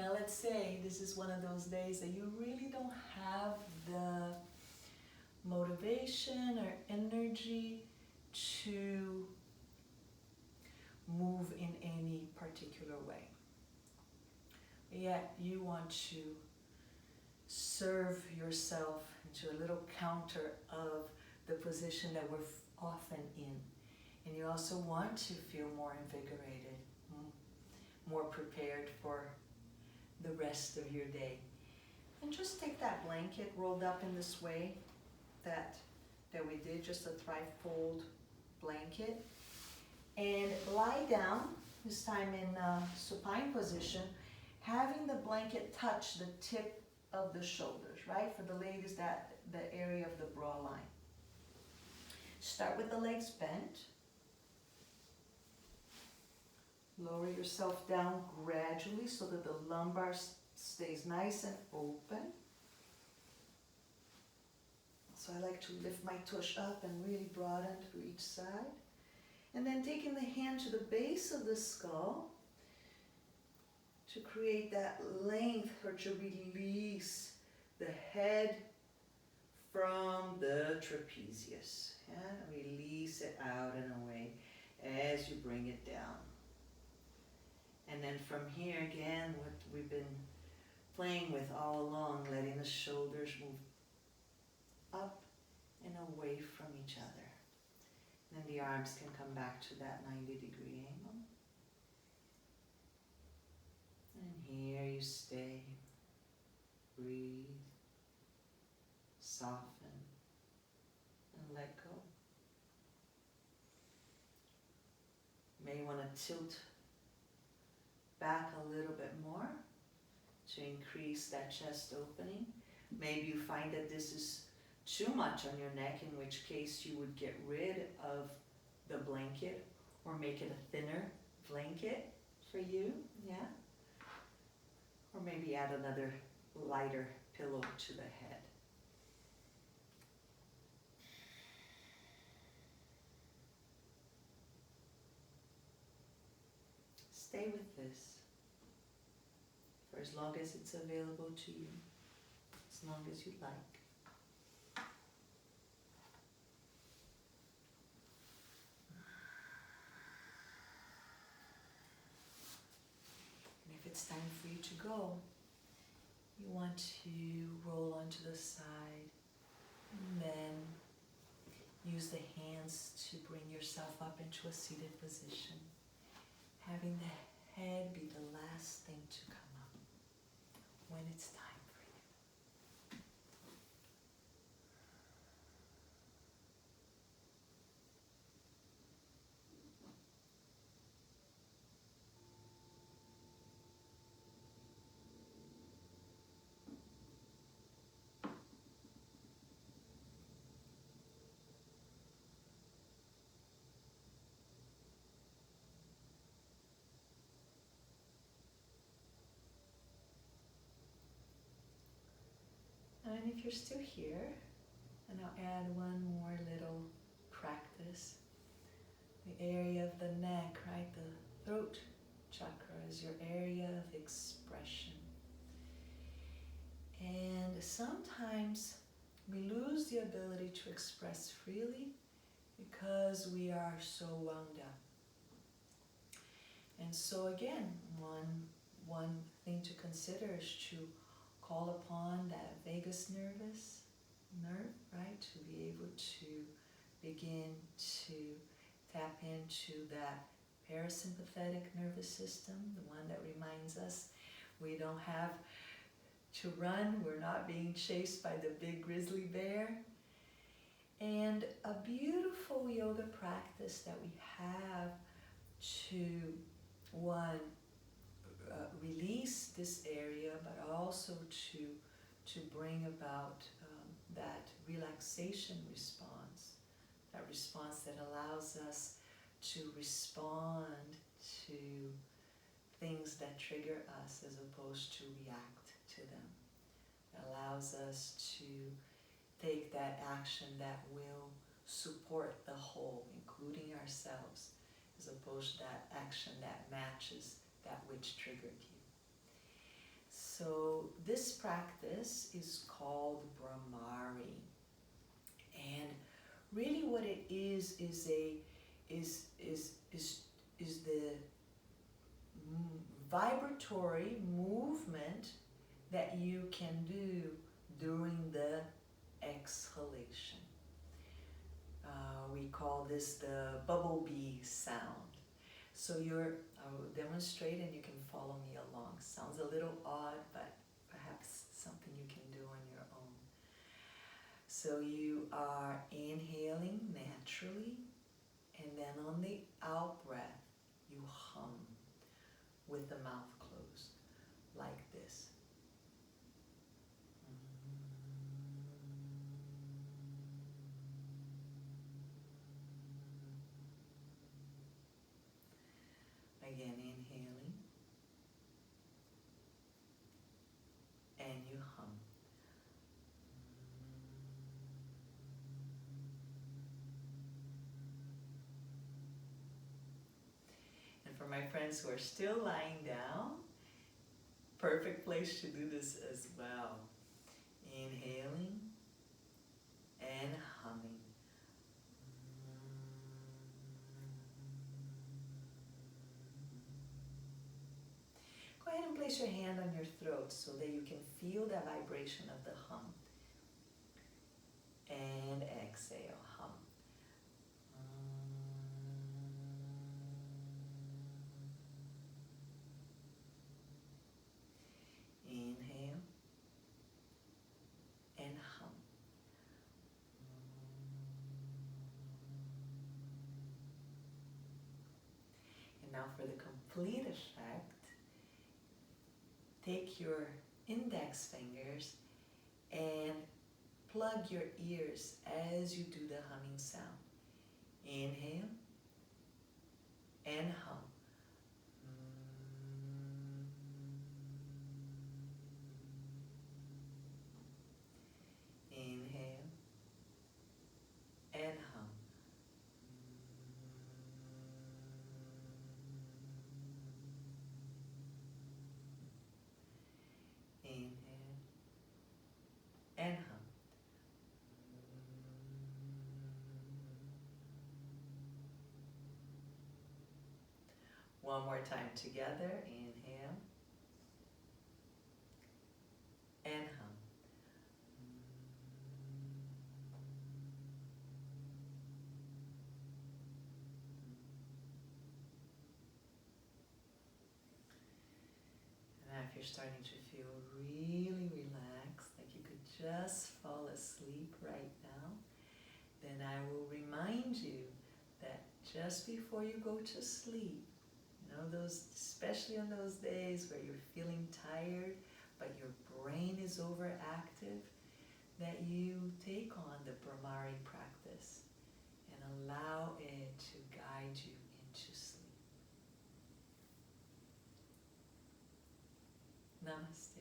Now let's say this is one of those days that you really don't have the motivation or energy to move in any particular way. Yet you want to serve yourself into a little counter of the position that we're often in. And you also want to feel more invigorated, more prepared for the rest of your day. And just take that blanket rolled up in this way that we did, just a trifold blanket, and lie down, this time in supine position, having the blanket touch the tip of the shoulders, right? For the ladies, that the area of the bra line. Start with the legs bent. Lower yourself down gradually so that the lumbar stays nice and open. So I like to lift my tush up and really broaden through each side. And then taking the hand to the base of the skull to create that length, or to release the head from the trapezius. Yeah? Release it out and away as you bring it down. And then from here again, what we've been playing with all along, letting the shoulders move up and away from each other. And then the arms can come back to that 90-degree angle. And here you stay. Breathe. Soften. And let go. May want to tilt back a little bit more to increase that chest opening. Maybe you find that this is too much on your neck, in which case you would get rid of the blanket or make it a thinner blanket for you, yeah? Or maybe add another lighter pillow to the head. Stay with this for as long as it's available to you, as long as you like. And if it's time for you to go, you want to roll onto the side and then use the hands to bring yourself up into a seated position, having the head be the last thing to come up when it's time for you. And if you're still here, and I'll add one more little practice. The area of the neck, right? The throat chakra is your area of expression. And sometimes we lose the ability to express freely because we are so wound up. And so again, one thing to consider is to call upon that vagus nerve, right? To be able to begin to tap into that parasympathetic nervous system, the one that reminds us we don't have to run, we're not being chased by the big grizzly bear. And a beautiful yoga practice that we have to, one, release this area, but also to bring about that relaxation response, that response that allows us to respond to things that trigger us as opposed to react to them. It allows us to take that action that will support the whole, including ourselves, as opposed to that action that matches that which triggered you. this practice is called Bhramari. And really what it is the vibratory movement that you can do during the exhalation. We call this the bubble bee sound. So I will demonstrate and you can follow me along. Sounds a little odd, but perhaps something you can do on your own. So you are inhaling naturally, and then on the out breath, you hum with the mouth closed, like this. Again, inhaling, and you hum. And for my friends who are still lying down, perfect place to do this as well. Inhaling and humming. Go ahead and place your hand on your throat so that you can feel that vibration of the hum. And exhale, hum. Inhale and hum. And now for the complete effect, take your index fingers and plug your ears as you do the humming sound. Inhale and hum. Inhale and hum. Inhale and hum. One more time together. Inhale and hum. Now if you're starting to feel really relaxed, like you could just fall asleep right now, then I will remind you that just before you go to sleep, especially on those days where you're feeling tired, but your brain is overactive, that you take on the Bhramari practice and allow it to guide you into sleep. Namaste.